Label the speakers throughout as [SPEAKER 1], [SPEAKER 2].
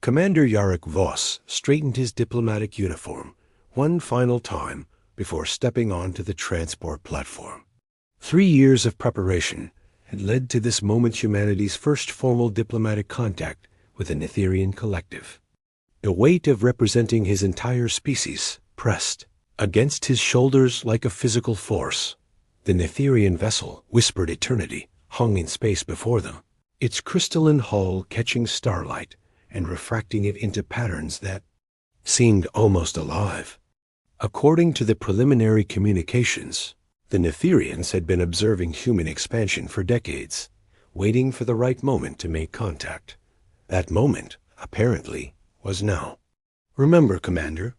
[SPEAKER 1] Commander Yarrick Voss straightened his diplomatic uniform one final time before stepping onto the transport platform. 3 years of preparation had led to this moment humanity's first formal diplomatic contact with an Etherian collective. The weight of representing his entire species pressed against his shoulders like a physical force. The Etherian vessel whispered eternity, hung in space before them, its crystalline hull catching starlight and refracting it into patterns that seemed almost alive. According to the preliminary communications, the Netherians had been observing human expansion for decades, waiting for the right moment to make contact. That moment, apparently, was now. "Remember, Commander,"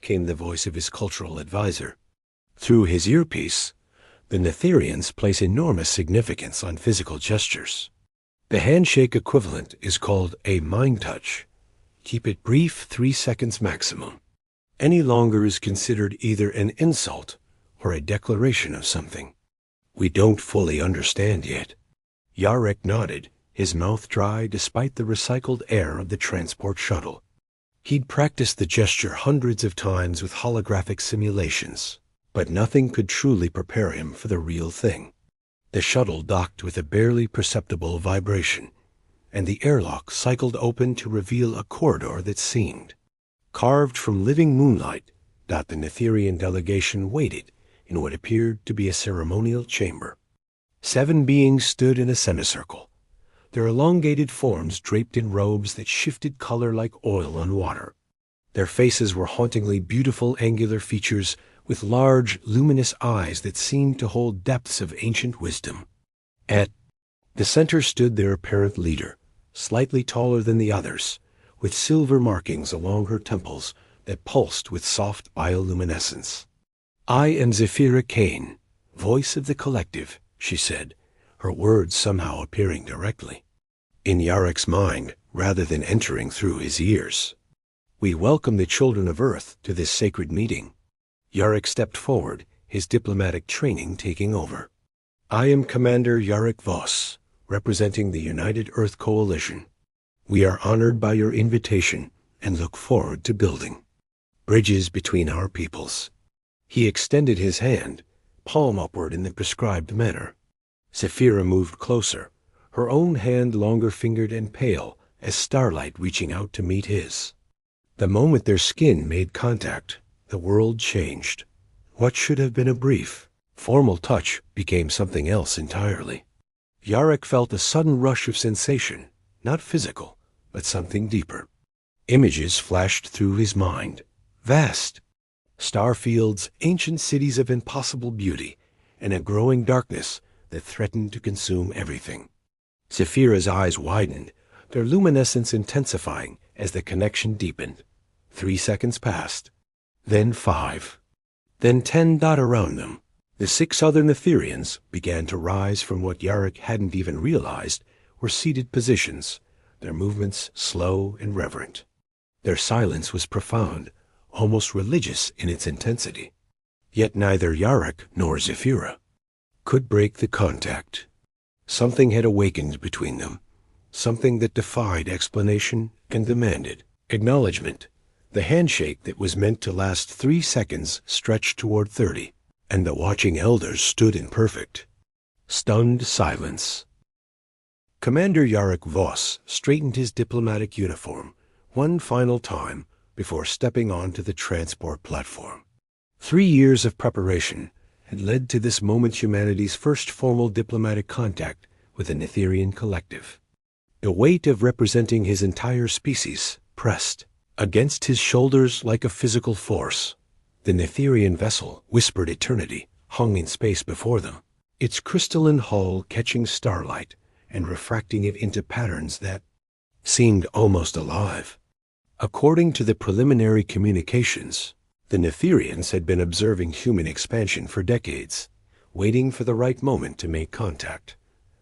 [SPEAKER 1] came the voice of his cultural advisor. Through his earpiece, the Netherians place enormous significance on physical gestures. The handshake equivalent is called a mind touch. Keep it brief, 3 seconds maximum. Any longer is considered either an insult or a declaration of something. "We don't fully understand yet." Yarrick nodded, his mouth dry despite the recycled air of the transport shuttle. He'd practiced the gesture hundreds of times with holographic simulations, but nothing could truly prepare him for the real thing. The shuttle docked with a barely perceptible vibration, and the airlock cycled open to reveal a corridor that seemed carved from living moonlight. The Netherian delegation waited in what appeared to be a ceremonial chamber. 7 beings stood in a semicircle, their elongated forms draped in robes that shifted color like oil on water. Their faces were hauntingly beautiful angular features with large, luminous eyes that seemed to hold depths of ancient wisdom. At the center stood their apparent leader, slightly taller than the others, with silver markings along her temples that pulsed with soft bioluminescence. "I am Zephira Kane, voice of the collective," she said, her words somehow appearing directly in Yarrick's mind rather than entering through his ears. "We welcome the children of Earth to this sacred meeting." Yarrick stepped forward, his diplomatic training taking over. "I am Commander Yarrick Voss, representing the United Earth Coalition. We are honored by your invitation and look forward to building bridges between our peoples." He extended his hand, palm upward in the prescribed manner. Zephira moved closer, her own hand longer-fingered and pale as starlight reaching out to meet his. The moment their skin made contact, the world changed. What should have been a brief, formal touch became something else entirely. Yarrick felt a sudden rush of sensation, not physical, but something deeper. Images flashed through his mind. Vast starfields, ancient cities of impossible beauty, and a growing darkness that threatened to consume everything. Zephira's eyes widened, their luminescence intensifying as the connection deepened. 3 seconds passed. Then 5. Then 10. Around them, the 6 other Netherians began to rise from what Yarrick hadn't even realized were seated positions, their movements slow and reverent. Their silence was profound, almost religious in its intensity. Yet neither Yarrick nor Zephira could break the contact. Something had awakened between them, something that defied explanation and demanded acknowledgement. The handshake that was meant to last 3 seconds stretched toward 30, and the watching elders stood in perfect, stunned silence. Commander Yarrick Voss straightened his diplomatic uniform one final time before stepping onto the transport platform. 3 years of preparation had led to this moment humanity's first formal diplomatic contact with an Etherian collective. The weight of representing his entire species pressed against his shoulders like a physical force. The Netherian vessel whispered eternity, hung in space before them, its crystalline hull catching starlight and refracting it into patterns that seemed almost alive. According to the preliminary communications, the Netherians had been observing human expansion for decades, waiting for the right moment to make contact.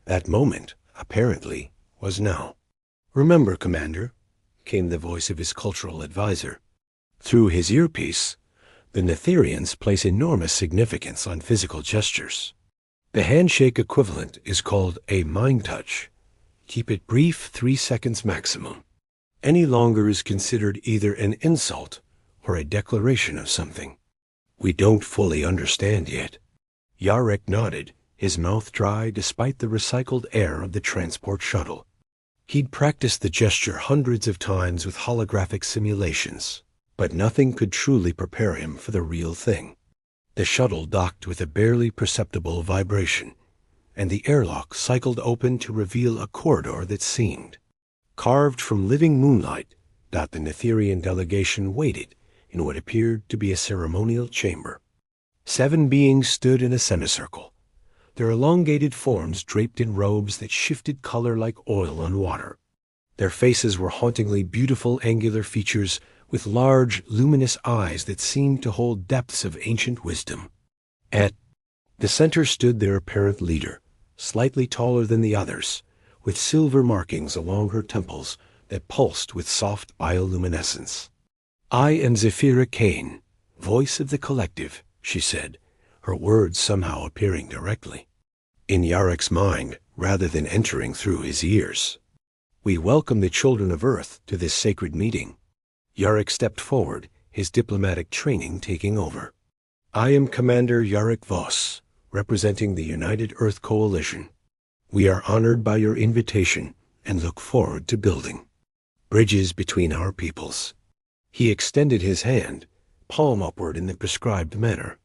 [SPEAKER 1] That moment, apparently, was now. "Remember, Commander," came the voice of his cultural advisor. Through his earpiece, the Netherians place enormous significance on physical gestures. The handshake equivalent is called a mind touch. Keep it brief, 3 seconds maximum. any longer is considered either an insult or a declaration of something. We don't fully understand yet. Yarek nodded, his mouth dry despite the recycled air of the transport shuttle. He'd practiced the gesture hundreds of times with holographic simulations, but nothing could truly prepare him for the real thing. The shuttle docked with a barely perceptible vibration, and the airlock cycled open to reveal a corridor that seemed carved from living moonlight. The Netherian delegation waited in what appeared to be a ceremonial chamber. 7 beings stood in a semicircle, their elongated forms draped in robes that shifted color like oil on water. Their faces were hauntingly beautiful angular features with large, luminous eyes that seemed to hold depths of ancient wisdom. At the center stood their apparent leader, slightly taller than the others, with silver markings along her temples that pulsed with soft bioluminescence. "I am Zephira Kane, voice of the collective," she said, her words somehow appearing directly in Yarek's mind rather than entering through his ears. "We welcome the children of Earth to this sacred meeting." Yarek stepped forward, his diplomatic training taking over. "I am Commander Yarek Voss, representing the United Earth Coalition. We are honored by your invitation and look forward to building bridges between our peoples." He extended his hand, palm upward in the prescribed manner.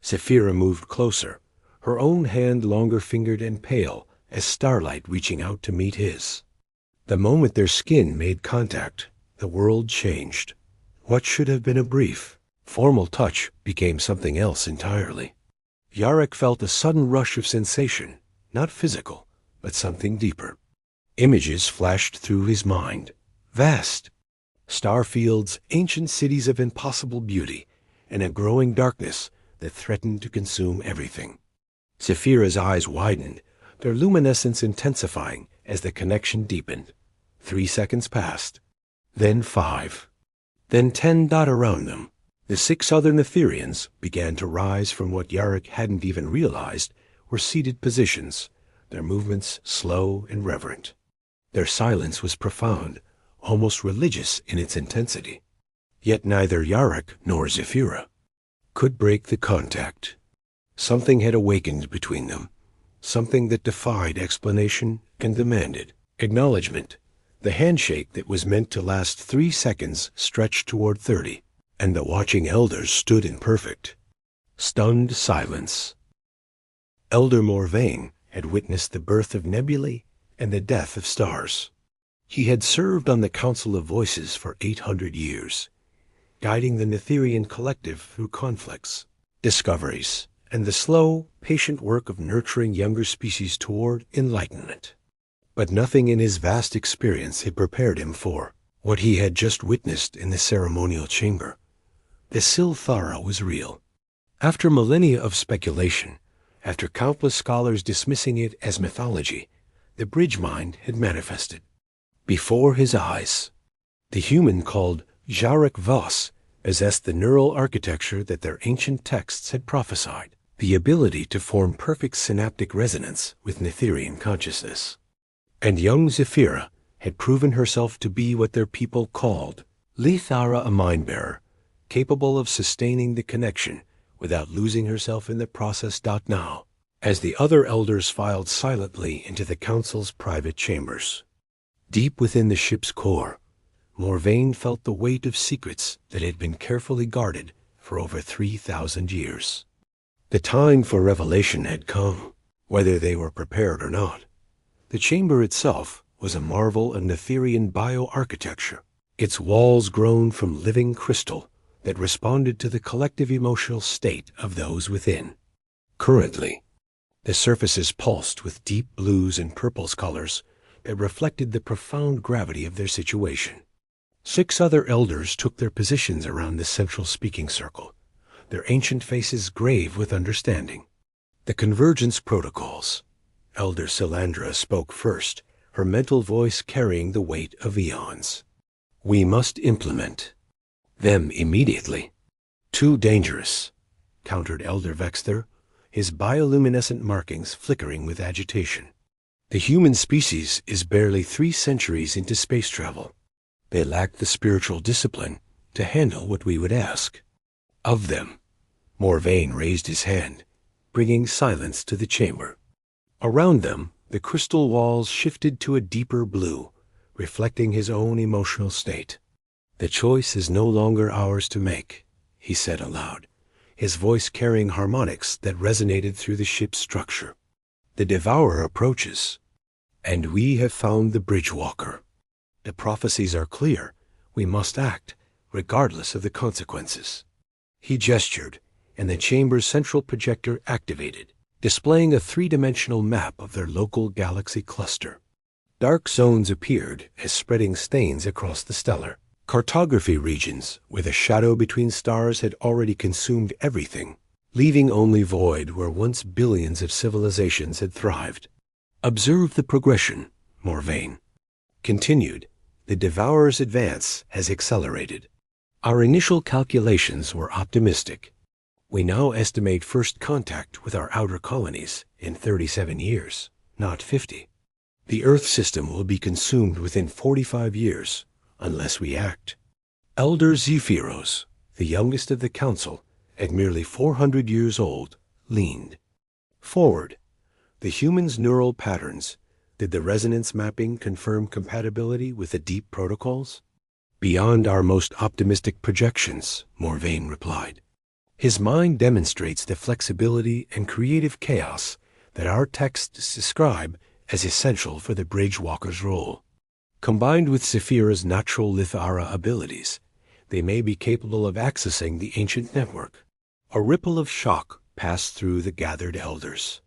[SPEAKER 1] Zephira moved closer, her own hand longer-fingered and pale as starlight reaching out to meet his. The moment their skin made contact, the world changed. What should have been a brief, formal touch became something else entirely. Yarek felt a sudden rush of sensation, not physical, but something deeper. Images flashed through his mind. Vast star fields, ancient cities of impossible beauty, and a growing darkness that threatened to consume everything. Zephira's eyes widened, their luminescence intensifying as the connection deepened. 3 seconds passed, then 5, then 10. Around them, the 6 other Netherians began to rise from what Yarek hadn't even realized were seated positions, their movements slow and reverent. Their silence was profound, almost religious in its intensity. Yet neither Yarek nor Zephira could break the contact. Something had awakened between them, something that defied explanation and demanded acknowledgement. The handshake that was meant to last 3 seconds stretched toward 30, and the watching elders stood in perfect, stunned silence. Elder Morvain had witnessed the birth of nebulae and the death of stars. He had served on the Council of Voices for 800 years, guiding the Netherian collective through conflicts, discoveries, and the slow, patient work of nurturing younger species toward enlightenment. But nothing in his vast experience had prepared him for what he had just witnessed in the ceremonial chamber. The Silthara was real. After millennia of speculation, after countless scholars dismissing it as mythology, the bridge mind had manifested. Before his eyes, the human called Yarek Voss possessed the neural architecture that their ancient texts had prophesied, the ability to form perfect synaptic resonance with Netherian consciousness. And young Zephira had proven herself to be what their people called Lithara, a mind-bearer, capable of sustaining the connection without losing herself in the process. Now, as the other elders filed silently into the council's private chambers, deep within the ship's core, Morvain felt the weight of secrets that had been carefully guarded for over 3,000 years. The time for revelation had come, whether they were prepared or not. The chamber itself was a marvel of Netherian bioarchitecture, its walls grown from living crystal that responded to the collective emotional state of those within. Currently, the surfaces pulsed with deep blues and purples colors that reflected the profound gravity of their situation. 6 other elders took their positions around the central speaking circle, their ancient faces grave with understanding. The convergence protocols. Elder Silandra spoke first, her mental voice carrying the weight of eons. "We must implement them immediately." "Too dangerous," countered Elder Vexter, his bioluminescent markings flickering with agitation. "The human species is barely 3 centuries into space travel. They lack the spiritual discipline to handle what we would ask of them. Morvain raised his hand, bringing silence to the chamber. Around them, the crystal walls shifted to a deeper blue, reflecting his own emotional state. "The choice is no longer ours to make," he said aloud, his voice carrying harmonics that resonated through the ship's structure. "The Devourer approaches, and we have found the Bridgewalker. The prophecies are clear. We must act, regardless of the consequences." He gestured, and the chamber's central projector activated, displaying a three-dimensional map of their local galaxy cluster. Dark zones appeared as spreading stains across the stellar cartography regions, where the shadow between stars had already consumed everything, leaving only void where once billions of civilizations had thrived. "Observe the progression," Morvain continued. "The Devourer's advance has accelerated. Our initial calculations were optimistic. We now estimate first contact with our outer colonies in 37 years, not 50. The Earth system will be consumed within 45 years, unless we act." Elder Zephyros, the youngest of the council, at merely 400 years old, leaned forward. "The human's neural patterns, did the resonance mapping confirm compatibility with the deep protocols?" "Beyond our most optimistic projections," Morvain replied. "His mind demonstrates the flexibility and creative chaos that our texts describe as essential for the Bridgewalker's role. Combined with Saphira's natural Lithara abilities, they may be capable of accessing the ancient network." A ripple of shock passed through the gathered elders.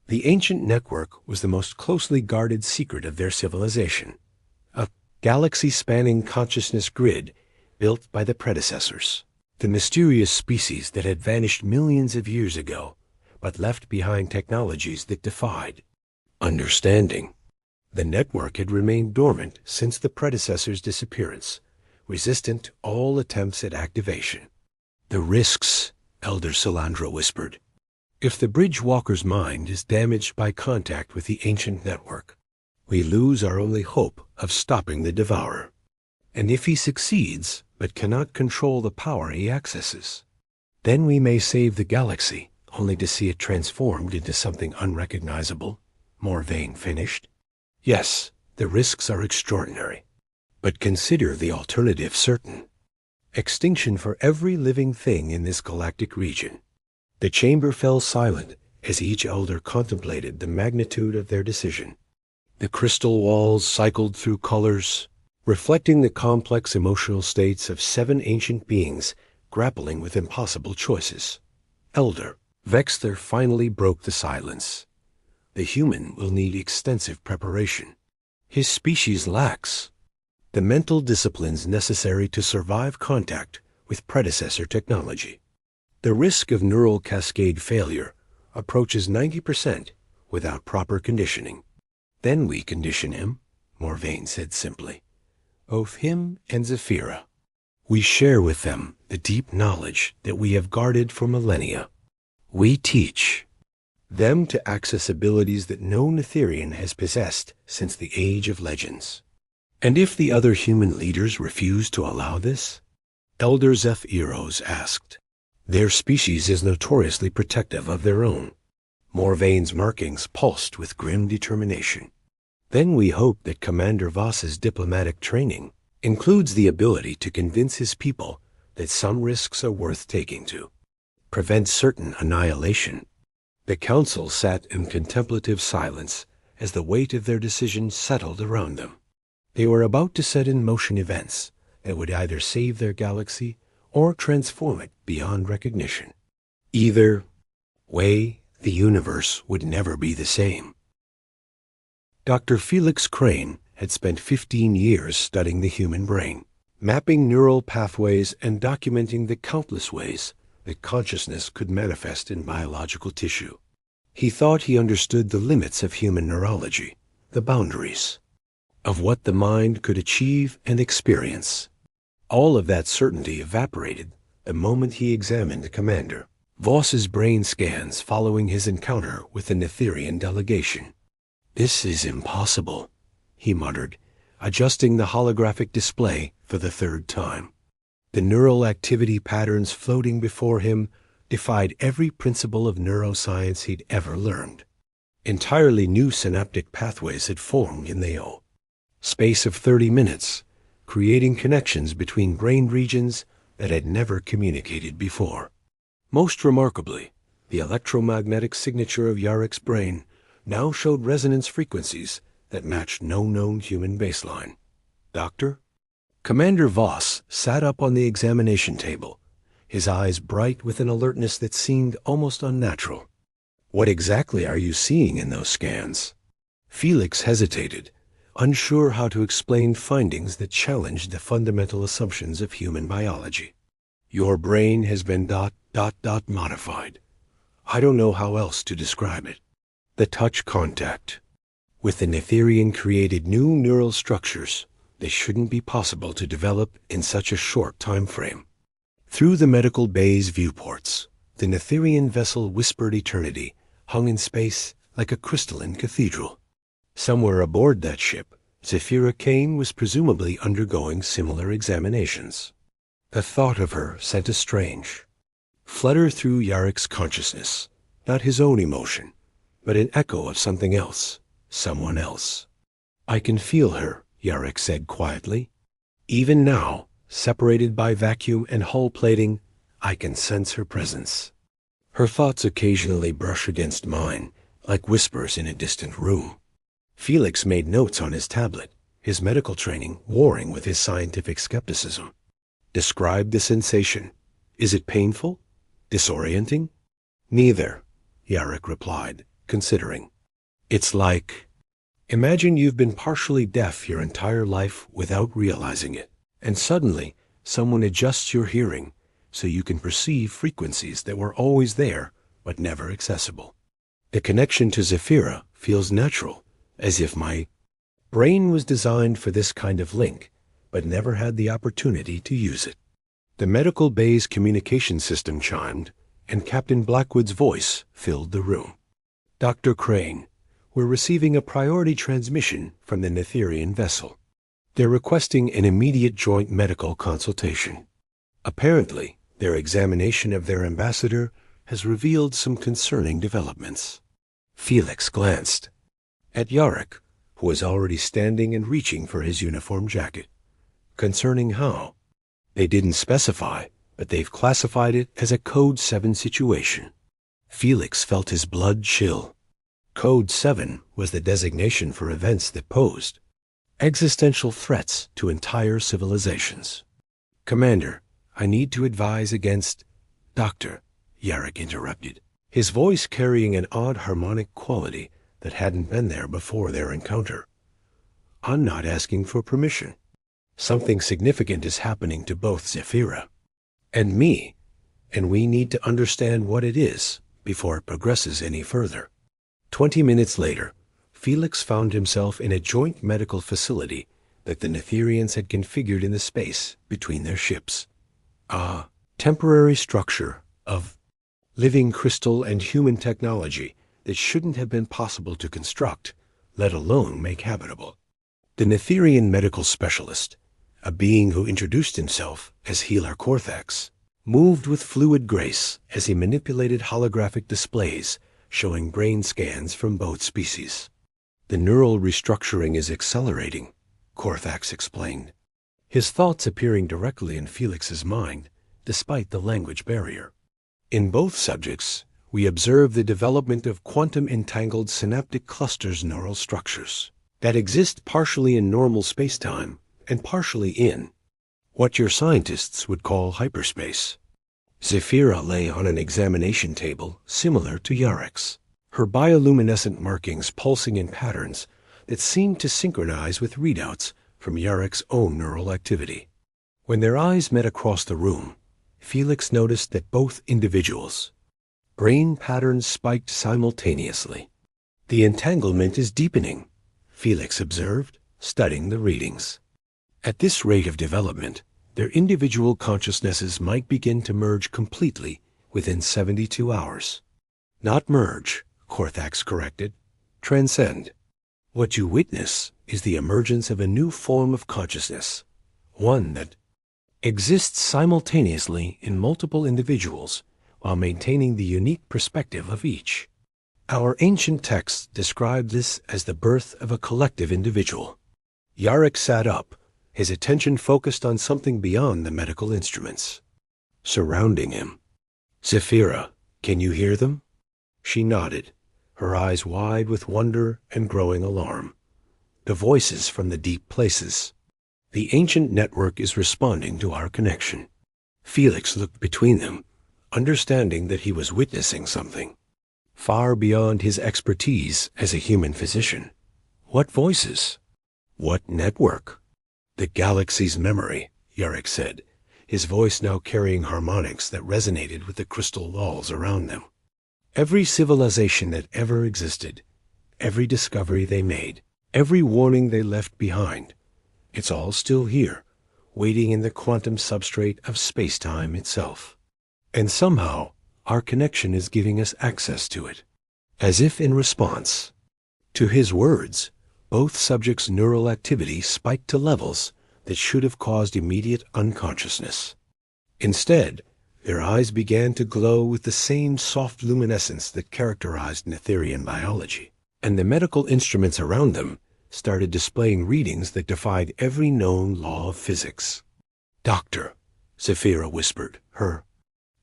[SPEAKER 1] The ancient network was the most closely guarded secret of their civilization, a galaxy-spanning consciousness grid built by the predecessors, the mysterious species that had vanished millions of years ago, but left behind technologies that defied understanding. The network had remained dormant since the predecessor's disappearance, resistant to all attempts at activation. "The risks," Elder Salandra whispered. "If the Bridgewalker's mind is damaged by contact with the ancient network, we lose our only hope of stopping the Devourer. And if he succeeds, but cannot control the power he accesses, then we may save the galaxy, only to see it transformed into something unrecognizable," Morvain finished. "Yes, the risks are extraordinary, but consider the alternative certain. Extinction for every living thing in this galactic region." The chamber fell silent as each elder contemplated the magnitude of their decision. The crystal walls cycled through colors, reflecting the complex emotional states of 7 ancient beings grappling with impossible choices. Elder Vexter finally broke the silence. "The human will need extensive preparation. His species lacks the mental disciplines necessary to survive contact with predecessor technology. The risk of neural cascade failure approaches 90% without proper conditioning." "Then we condition him," Morvain said simply. "Both him and Zephyra. We share with them the deep knowledge that we have guarded for millennia. We teach them to access abilities that no Netherian has possessed since the Age of Legends." "And if the other human leaders refuse to allow this?" Elder Zephyros asked. "Their species is notoriously protective of their own." Morvain's markings pulsed with grim determination. "Then we hope that Commander Voss's diplomatic training includes the ability to convince his people that some risks are worth taking to prevent certain annihilation." The council sat in contemplative silence as the weight of their decision settled around them. They were about to set in motion events that would either save their galaxy or transform it beyond recognition. Either way, the universe would never be the same. Dr. Felix Crane had spent 15 years studying the human brain, mapping neural pathways and documenting the countless ways that consciousness could manifest in biological tissue. He thought he understood the limits of human neurology, the boundaries of what the mind could achieve and experience. All of that certainty evaporated the moment he examined Commander Voss's brain scans following his encounter with the Netherian delegation. "This is impossible," he muttered, adjusting the holographic display for the third time. The neural activity patterns floating before him defied every principle of neuroscience he'd ever learned. Entirely new synaptic pathways had formed in the space of 30 minutes, creating connections between brain regions that had never communicated before. Most remarkably, the electromagnetic signature of Yarek's brain now showed resonance frequencies that matched no known human baseline. Doctor? Commander Voss sat up on the examination table, his eyes bright with an alertness that seemed almost unnatural. What exactly are you seeing in those scans? Felix hesitated, unsure how to explain findings that challenged the fundamental assumptions of human biology. Your brain has been ... modified. I don't know how else to describe it. The touch contact. With the Netherian created new neural structures, they shouldn't be possible to develop in such a short time frame. Through the medical bay's viewports, the Netherian vessel whispered eternity, hung in space like a crystalline cathedral. Somewhere aboard that ship, Zephira Kane was presumably undergoing similar examinations. The thought of her sent a strange flutter through Yarek's consciousness, not his own emotion, but an echo of something else, someone else. I can feel her, Yarek said quietly. Even now, separated by vacuum and hull plating, I can sense her presence. Her thoughts occasionally brush against mine, like whispers in a distant room. Felix made notes on his tablet, his medical training warring with his scientific skepticism. Describe the sensation. Is it painful? Disorienting? Neither, Yarek replied, considering. It's like, imagine you've been partially deaf your entire life without realizing it, and suddenly someone adjusts your hearing so you can perceive frequencies that were always there but never accessible. The connection to Zephira feels natural, as if my brain was designed for this kind of link, but never had the opportunity to use it. The medical bay's communication system chimed, and Captain Blackwood's voice filled the room. Dr. Crane, we're receiving a priority transmission from the Netherian vessel. They're requesting an immediate joint medical consultation. Apparently, their examination of their ambassador has revealed some concerning developments. Felix glanced at Yarek, who was already standing and reaching for his uniform jacket. Concerning how? They didn't specify, but they've classified it as a Code 7 situation. Felix felt his blood chill. Code 7 was the designation for events that posed existential threats to entire civilizations. Commander, I need to advise against... Doctor, Yarek interrupted, his voice carrying an odd harmonic quality that hadn't been there before their encounter. I'm not asking for permission. Something significant is happening to both Zephira and me, and we need to understand what it is before it progresses any further. 20 minutes later, Felix found himself in a joint medical facility that the Netherians had configured in the space between their ships. A temporary structure of living crystal and human technology that shouldn't have been possible to construct, let alone make habitable. The Netherian medical specialist, a being who introduced himself as Healer Corthax, moved with fluid grace as he manipulated holographic displays showing brain scans from both species. The neural restructuring is accelerating, Corthax explained, his thoughts appearing directly in Felix's mind, despite the language barrier. In both subjects, we observe the development of quantum-entangled synaptic clusters neural structures that exist partially in normal spacetime and partially in what your scientists would call hyperspace. Zephira lay on an examination table similar to Yarek's, her bioluminescent markings pulsing in patterns that seemed to synchronize with readouts from Yarek's own neural activity. When their eyes met across the room, Felix noticed that both individuals' brain patterns spiked simultaneously. The entanglement is deepening, Felix observed, studying the readings. At this rate of development, their individual consciousnesses might begin to merge completely within 72 hours. Not merge, Corthax corrected. Transcend. What you witness is the emergence of a new form of consciousness, one that exists simultaneously in multiple individuals while maintaining the unique perspective of each. Our ancient texts describe this as the birth of a collective individual. Yarrick sat up, his attention focused on something beyond the medical instruments surrounding him. "Zephyra, can you hear them?" She nodded, her eyes wide with wonder and growing alarm. "The voices from the deep places. The ancient network is responding to our connection." Felix looked between them, understanding that he was witnessing something far beyond his expertise as a human physician. What voices? What network? "The galaxy's memory," Yarrick said, his voice now carrying harmonics that resonated with the crystal walls around them. "Every civilization that ever existed, every discovery they made, every warning they left behind, it's all still here, waiting in the quantum substrate of space-time itself. And somehow, our connection is giving us access to it." As if in response to his words, both subjects' neural activity spiked to levels that should have caused immediate unconsciousness. Instead, their eyes began to glow with the same soft luminescence that characterized Netherian biology, and the medical instruments around them started displaying readings that defied every known law of physics. "Doctor," Zephyra whispered, her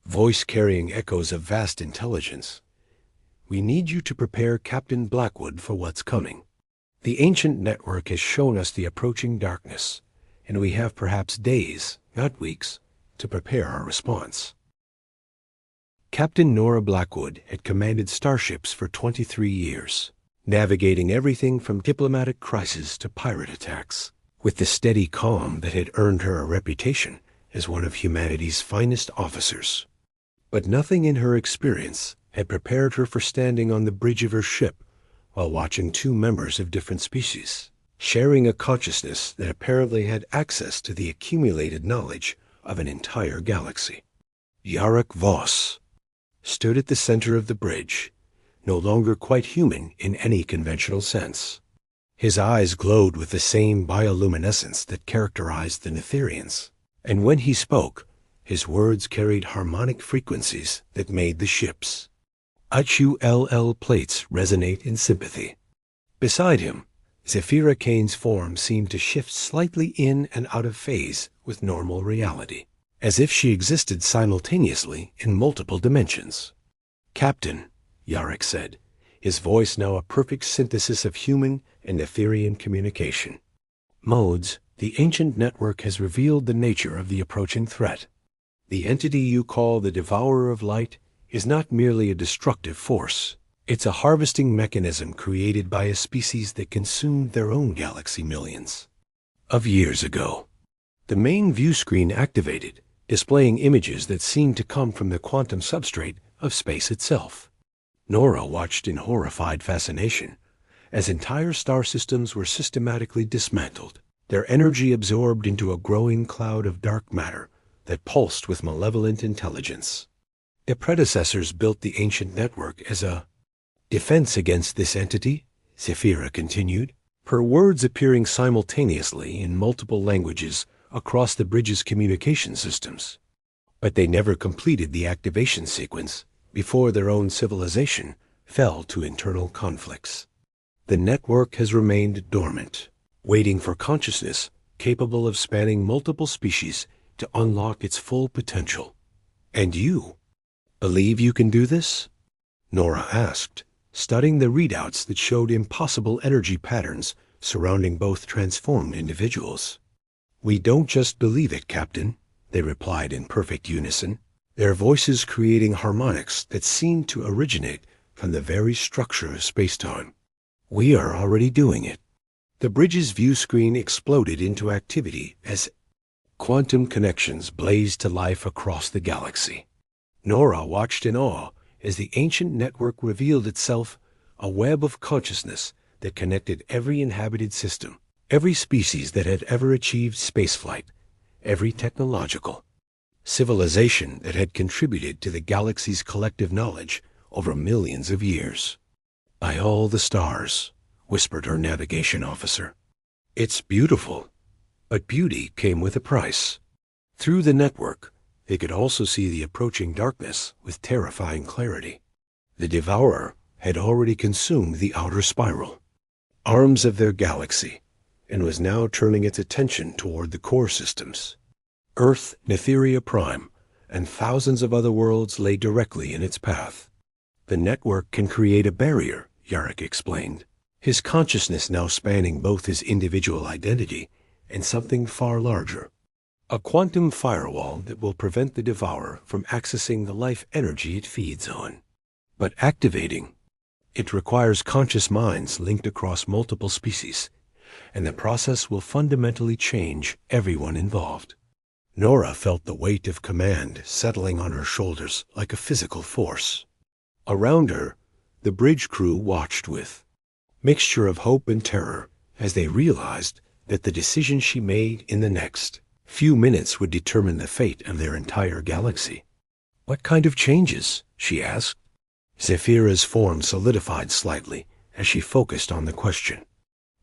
[SPEAKER 1] voice carrying echoes of vast intelligence, "we need you to prepare Captain Blackwood for what's coming. The ancient network has shown us the approaching darkness, and we have perhaps days, not weeks, to prepare our response." Captain Nora Blackwood had commanded starships for 23 years, navigating everything from diplomatic crises to pirate attacks, with the steady calm that had earned her a reputation as one of humanity's finest officers. But nothing in her experience had prepared her for standing on the bridge of her ship while watching two members of different species, sharing a consciousness that apparently had access to the accumulated knowledge of an entire galaxy. Yarrick Voss stood at the center of the bridge, no longer quite human in any conventional sense. His eyes glowed with the same bioluminescence that characterized the Netherians, and when he spoke, his words carried harmonic frequencies that made the ship's HULL plates resonate in sympathy. Beside him, Zephyra Kane's form seemed to shift slightly in and out of phase with normal reality, as if she existed simultaneously in multiple dimensions. "Captain," Yarrick said, his voice now a perfect synthesis of human and Netherian communication. "Modes, the ancient network has revealed the nature of the approaching threat. The entity you call the Devourer of Light is not merely a destructive force. It's a harvesting mechanism created by a species that consumed their own galaxy millions of years ago." The main view screen activated, displaying images that seemed to come from the quantum substrate of space itself. Nora watched in horrified fascination as entire star systems were systematically dismantled, their energy absorbed into a growing cloud of dark matter that pulsed with malevolent intelligence. Their predecessors built the ancient network as a defense against this entity, Zephyra continued, her words appearing simultaneously in multiple languages across the bridge's communication systems. But they never completed the activation sequence before their own civilization fell to internal conflicts. The network has remained dormant, waiting for consciousness capable of spanning multiple species to unlock its full potential. "And you believe you can do this?" Nora asked, studying the readouts that showed impossible energy patterns surrounding both transformed individuals. "We don't just believe it, Captain," they replied in perfect unison, their voices creating harmonics that seemed to originate from the very structure of spacetime. "We are already doing it." The bridge's view screen exploded into activity as quantum connections blazed to life across the galaxy. Nora watched in awe as the ancient network revealed itself a web of consciousness that connected every inhabited system, every species that had ever achieved spaceflight, every technological civilization that had contributed to the galaxy's collective knowledge over millions of years. "By all the stars, whispered her navigation officer. "It's beautiful, but beauty came with a price." Through the network, they could also see the approaching darkness with terrifying clarity. The Devourer had already consumed the outer spiral, arms of their galaxy, and was now turning its attention toward the core systems. Earth, Netheria Prime, and thousands of other worlds lay directly in its path. "The network can create a barrier," Yarrick explained, his consciousness now spanning both his individual identity and something far larger. "A quantum firewall that will prevent the Devourer from accessing the life energy it feeds on. But activating it requires conscious minds linked across multiple species, and the process will fundamentally change everyone involved." Nora felt the weight of command settling on her shoulders like a physical force. Around her, the bridge crew watched with mixture of hope and terror as they realized that the decision she made in the next few minutes would determine the fate of their entire galaxy. "What kind of changes?" she asked. Zephyra's form solidified slightly as she focused on the question.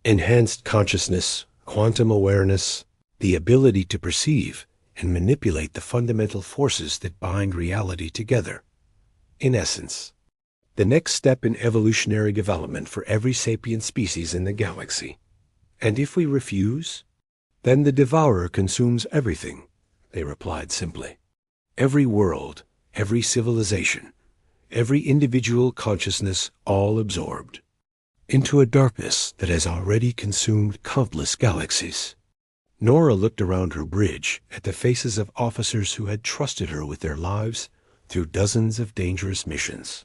[SPEAKER 1] "Enhanced consciousness, quantum awareness, the ability to perceive and manipulate the fundamental forces that bind reality together. In essence, the next step in evolutionary development for every sapient species in the galaxy. And if we refuse, then the Devourer consumes everything," they replied simply. "Every world, every civilization, every individual consciousness, all absorbed into a darkness that has already consumed countless galaxies." Nora looked around her bridge at the faces of officers who had trusted her with their lives through dozens of dangerous missions.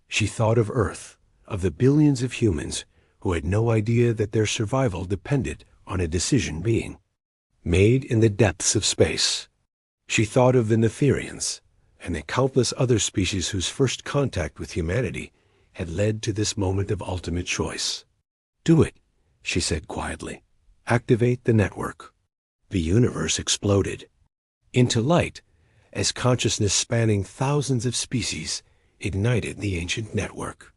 [SPEAKER 1] She thought of Earth, of the billions of humans who had no idea that their survival depended on a decision being made in the depths of space. She thought of the Netherians and the countless other species whose first contact with humanity had led to this moment of ultimate choice. "Do it," she said quietly. "Activate the network." The universe exploded into light as consciousness spanning thousands of species ignited the ancient network.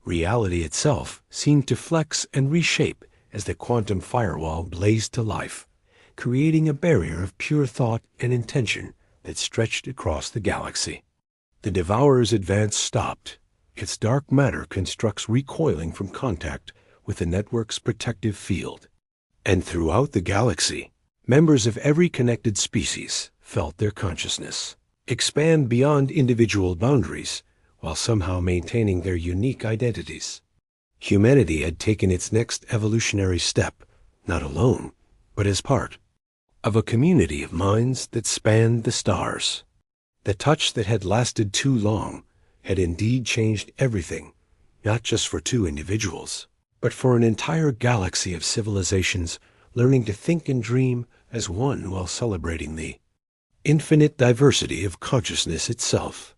[SPEAKER 1] Reality itself seemed to flex and reshape as the quantum firewall blazed to life, creating a barrier of pure thought and intention that stretched across the galaxy. The Devourer's advance stopped. Its dark matter constructs recoiling from contact with the network's protective field. And throughout the galaxy, members of every connected species felt their consciousness expand beyond individual boundaries while somehow maintaining their unique identities. Humanity had taken its next evolutionary step, not alone, but as part of a community of minds that spanned the stars. The touch that had lasted too long had indeed changed everything, not just for two individuals, but for an entire galaxy of civilizations learning to think and dream as one while celebrating the infinite diversity of consciousness itself.